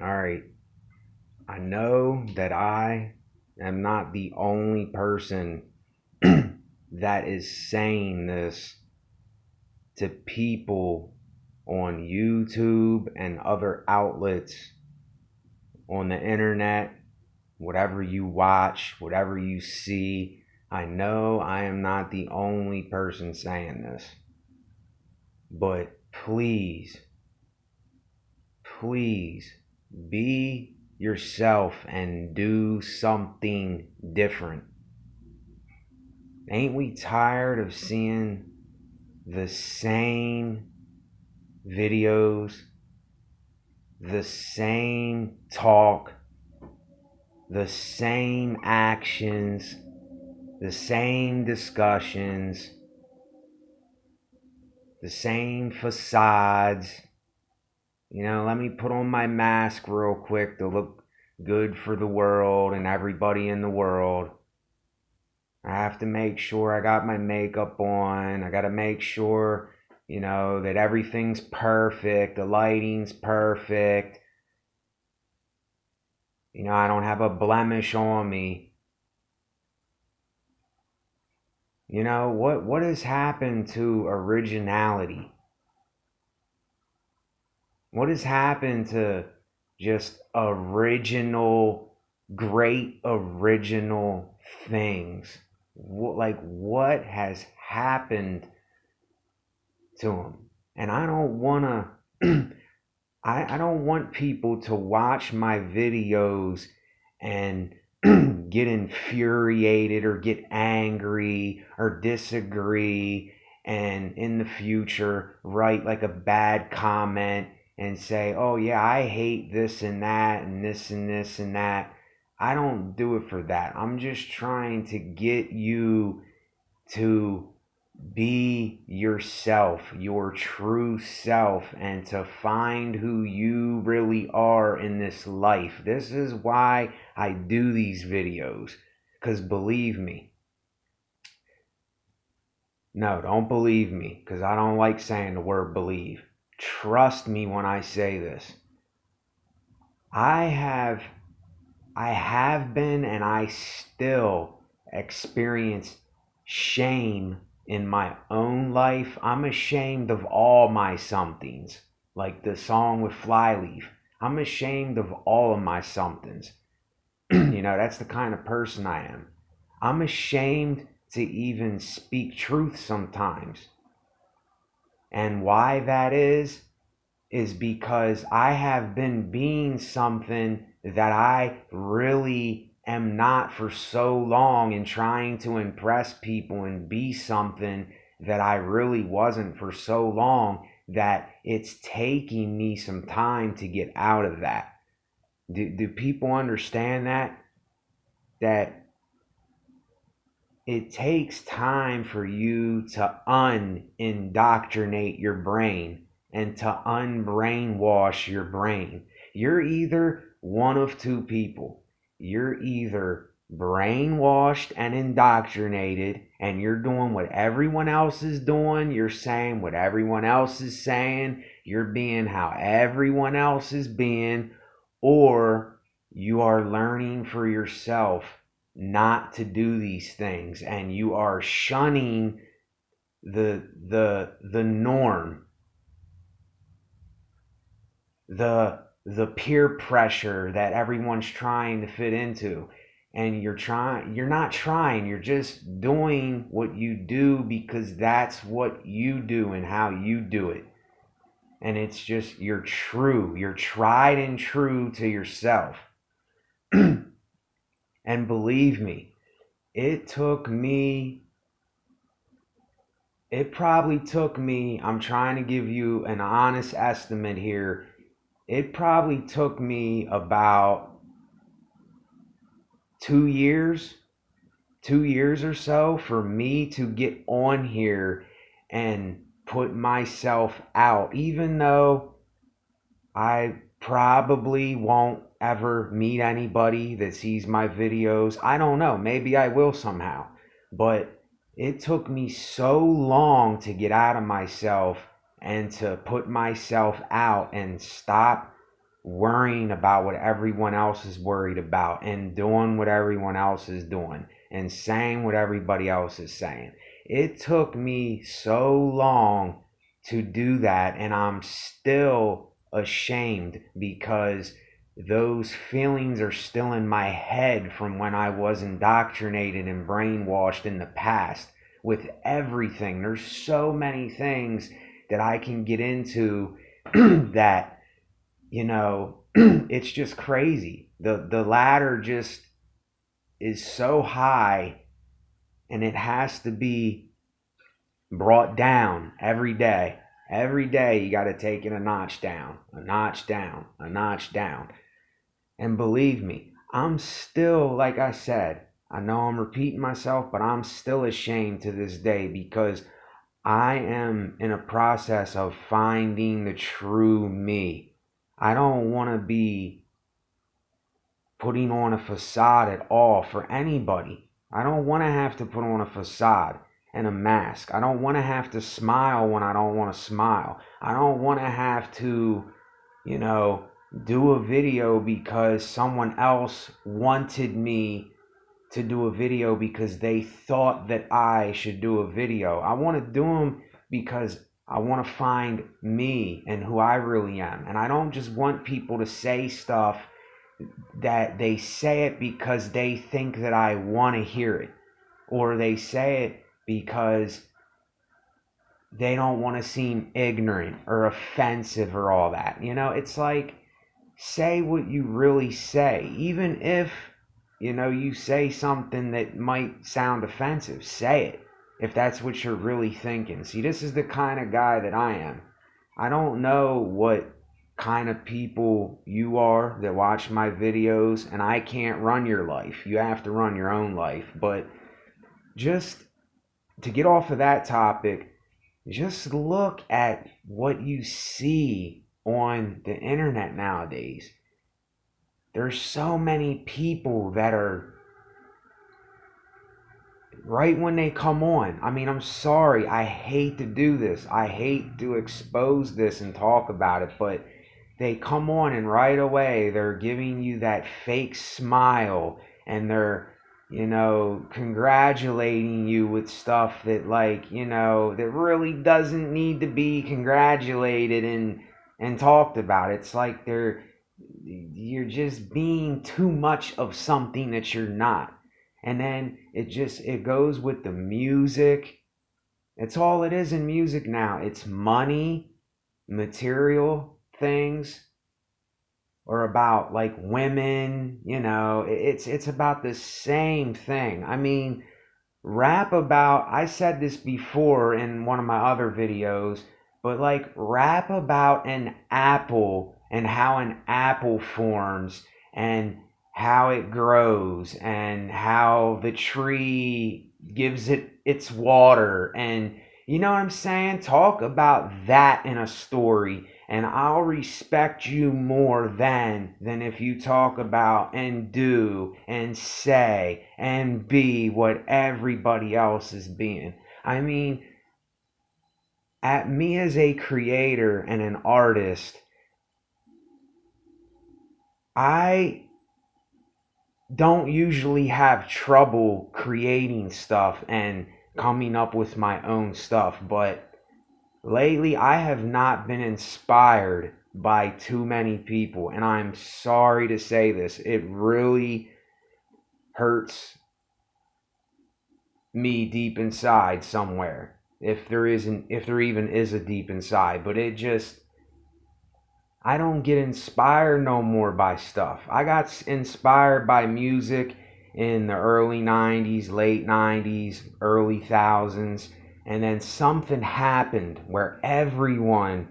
All right. I know that I am not the only person that is saying this to people on YouTube and other outlets on the internet, whatever you watch, whatever you see. I know I am not the only person saying this, but please, please be yourself and do something different. Ain't we tired of seeing the same videos, the same talk, the same actions, the same discussions, the same facades? Let me put on my mask real quick to look good for the world and everybody in the world. I have to make sure I got my makeup on. I got to make sure, that everything's perfect, the lighting's perfect. I don't have a blemish on me. What has happened to originality? What has happened to just great original things? What has happened to them? And I don't want to I don't want people to watch my videos and get infuriated or get angry or disagree, and in the future write like a bad comment and say, oh yeah, I hate this and that and this and this and that. I don't do it for that. I'm just trying to get you to be yourself, your true self, and to find who you really are in this life. This is why I do these videos. Because believe me, no, don't believe me, because I don't like saying the word believe. Trust me when I say this. I have been and I still experience shame in my own life. I'm ashamed of all my somethings, like the song with Flyleaf. I'm ashamed of all of my somethings. That's the kind of person I am. I'm ashamed to even speak truth sometimes. And why that is because I have been being something that I really am not for so long, and trying to impress people and be something that I really wasn't for so long, that it's taking me some time to get out of that. Do people understand that? That it takes time for you to unindoctrinate your brain and to unbrainwash your brain. You're either one of two people. You're either brainwashed and indoctrinated, and you're doing what everyone else is doing, you're saying what everyone else is saying, you're being how everyone else is being, or you are learning for yourself not to do these things, and you are shunning the norm, the peer pressure that everyone's trying to fit into. And you're not trying, you're just doing what you do because that's what you do and how you do it. And it's just you're tried and true to yourself. And believe me, it took me it probably took me, I'm trying to give you an honest estimate here, it probably took me about 2 years, 2 years or so, for me to get on here and put myself out, even though I probably won't ever meet anybody that sees my videos. I don't know, maybe I will somehow. But it took me so long to get out of myself and to put myself out and stop worrying about what everyone else is worried about and doing what everyone else is doing and saying what everybody else is saying. It took me so long to do that, and I'm still ashamed because those feelings are still in my head from when I was indoctrinated and brainwashed in the past with everything. There's so many things that I can get into that, it's just crazy. The ladder just is so high, and it has to be brought down every day. Every day you got to take it a notch down, a notch down, a notch down. And believe me, I'm still, like I said, I know I'm repeating myself, but I'm still ashamed to this day because I am in a process of finding the true me. I don't want to be putting on a facade at all for anybody. I don't want to have to put on a facade and a mask. I don't want to have to smile when I don't want to smile. I don't want to have to, do a video because someone else wanted me to do a video because they thought that I should do a video. I want to do them because I want to find me and who I really am. And I don't just want people to say stuff that they say it because they think that I want to hear it, or they say it because they don't want to seem ignorant or offensive or all that. It's like, say what you really say. Even if, you say something that might sound offensive, say it if that's what you're really thinking. See, this is the kind of guy that I am. I don't know what kind of people you are that watch my videos, and I can't run your life. You have to run your own life. But just to get off of that topic, just look at what you see on the internet nowadays. There's so many people that are, right when they come on, I'm sorry, I hate to do this. I hate to expose this and talk about it, but they come on and right away they're giving you that fake smile, and they're, congratulating you with stuff that, that really doesn't need to be congratulated and talked about. It's like you're just being too much of something that you're not. And then it goes with the music. It's all it is in music now. It's money, material things, or about like women, it's about the same thing. Rap about, I said this before in one of my other videos, but like rap about an apple and how an apple forms and how it grows and how the tree gives it its water, and you know what I'm saying? Talk about that in a story, and I'll respect you more than if you talk about and do and say and be what everybody else is being. At me as a creator and an artist, I don't usually have trouble creating stuff and coming up with my own stuff, but lately I have not been inspired by too many people, and I'm sorry to say this. It really hurts me deep inside somewhere, if there even is a deep inside, but I don't get inspired no more by stuff. I got inspired by music in the early 90s, late 90s, early thousands, and then something happened where everyone,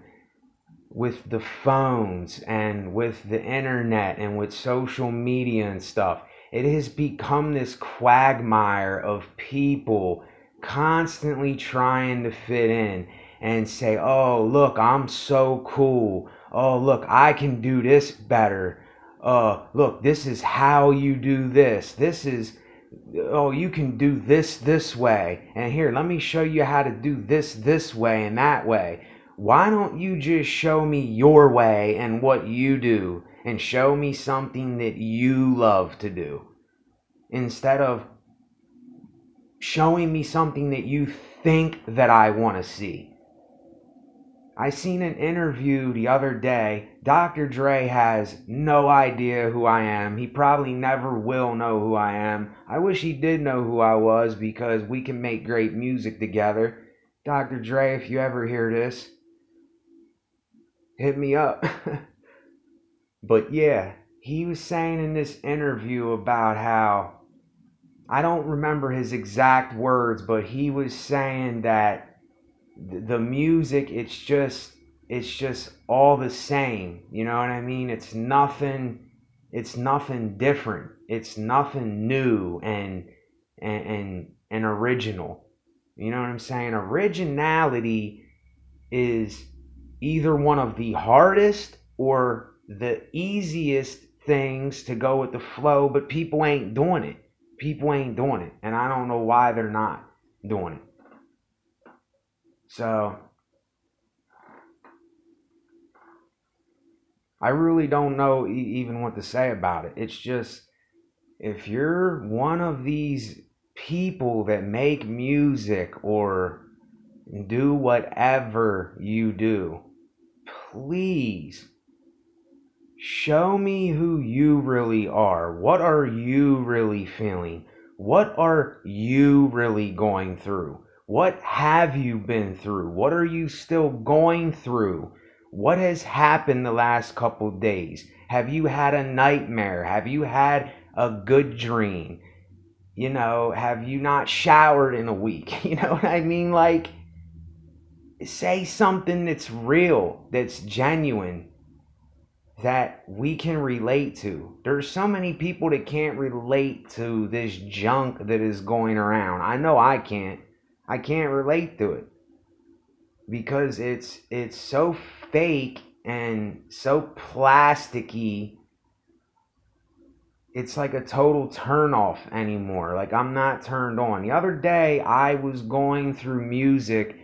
with the phones and with the internet and with social media and stuff, it has become this quagmire of people constantly trying to fit in and say, oh, look, I'm so cool. Oh, look, I can do this better. Look, this is how you do this. You can do this way. And here, let me show you how to do this way and that way. Why don't you just show me your way and what you do and show me something that you love to do instead of showing me something that you think that I want to see? I seen an interview the other day. Dr. Dre has no idea who I am. He probably never will know who I am. I wish he did know who I was because we can make great music together. Dr. Dre, if you ever hear this, hit me up. But yeah, he was saying in this interview about how, I don't remember his exact words, but he was saying that the music, it's just all the same. You know what I mean? It's nothing different. It's nothing new and original. You know what I'm saying? Originality is either one of the hardest or the easiest things to go with the flow, but people ain't doing it. People ain't doing it, and I don't know why they're not doing it. So I really don't know even what to say about it. It's just, if you're one of these people that make music or do whatever you do, please show me who you really are. What are you really feeling? What are you really going through? What have you been through? What are you still going through? What has happened the last couple days? Have you had a nightmare? Have you had a good dream? Have you not showered in a week? You know what I mean? Like, say something that's real, that's genuine, that we can relate to. There's so many people that can't relate to this junk that is going around. I know I can't. I can't relate to it because it's so fake and so plasticky. It's like a total turn off anymore. Like, I'm not turned on. The other day I was going through music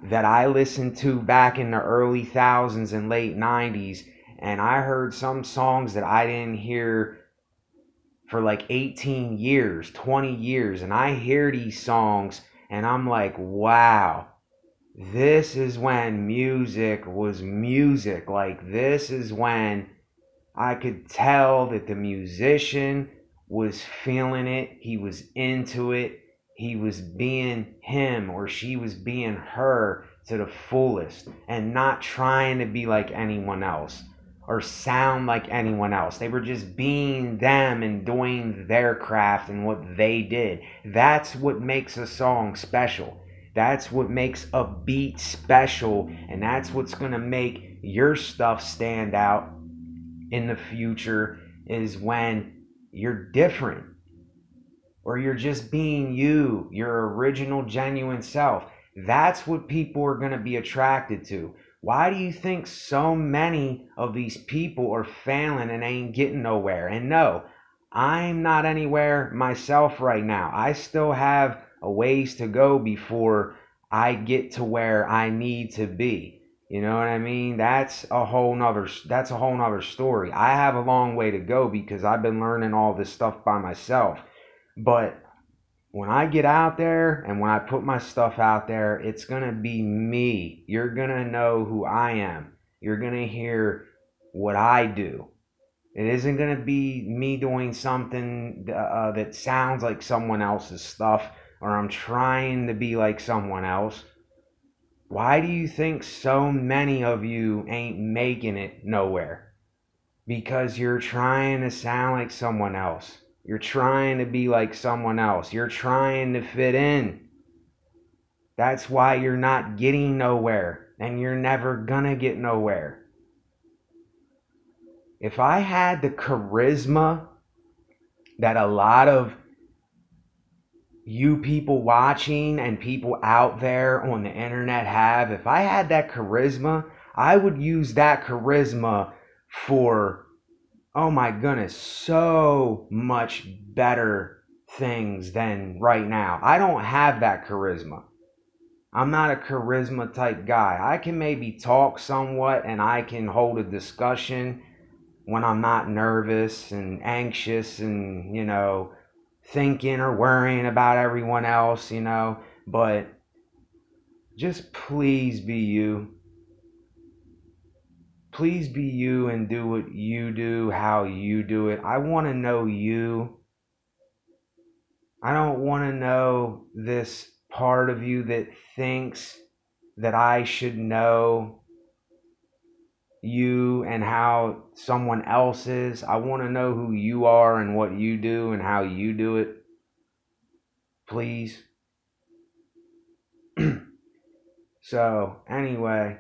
that I listened to back in the early thousands and late 90s, and I heard some songs that I didn't hear for like 18 years, 20 years, and I hear these songs and I'm like, wow, this is when music was music. Like, this is when I could tell that the musician was feeling it, he was into it, he was being him or she was being her to the fullest and not trying to be like anyone else or sound like anyone else. They were just being them and doing their craft and what they did. That's what makes a song special. That's what makes a beat special, and that's what's going to make your stuff stand out in the future, is when you're different or you're just being you, your original genuine self. That's what people are going to be attracted to. Why do you think so many of these people are failing and ain't getting nowhere? And no, I'm not anywhere myself right now. I still have a ways to go before I get to where I need to be. You know what I mean? That's a whole nother story. I have a long way to go because I've been learning all this stuff by myself. But when I get out there and when I put my stuff out there, it's going to be me. You're going to know who I am. You're going to hear what I do. It isn't going to be me doing something that sounds like someone else's stuff, or I'm trying to be like someone else. Why do you think so many of you ain't making it nowhere? Because you're trying to sound like someone else. You're trying to be like someone else. You're trying to fit in. That's why you're not getting nowhere, and you're never gonna get nowhere. If I had the charisma that a lot of you people watching and people out there on the internet have, if I had that charisma, I would use that charisma for, oh my goodness, so much better things than right now. I don't have that charisma. I'm not a charisma type guy. I can maybe talk somewhat and I can hold a discussion when I'm not nervous and anxious and, thinking or worrying about everyone else, but just please be you. Please be you and do what you do, how you do it. I want to know you. I don't want to know this part of you that thinks that I should know you and how someone else is. I want to know who you are and what you do and how you do it. Please. So, anyway,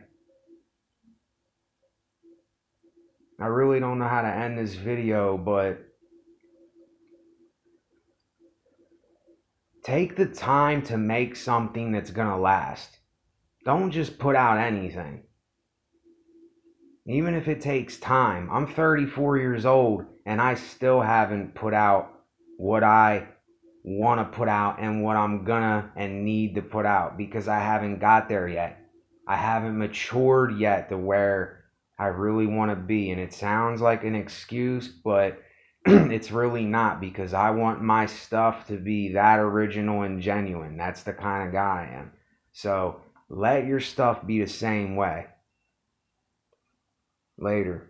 I really don't know how to end this video, but take the time to make something that's going to last. Don't just put out anything. Even if it takes time. I'm 34 years old and I still haven't put out what I want to put out and what I'm gonna and need to put out because I haven't got there yet. I haven't matured yet to where I really want to be. And it sounds like an excuse, but it's really not, because I want my stuff to be that original and genuine. That's the kind of guy I am. So let your stuff be the same way. Later.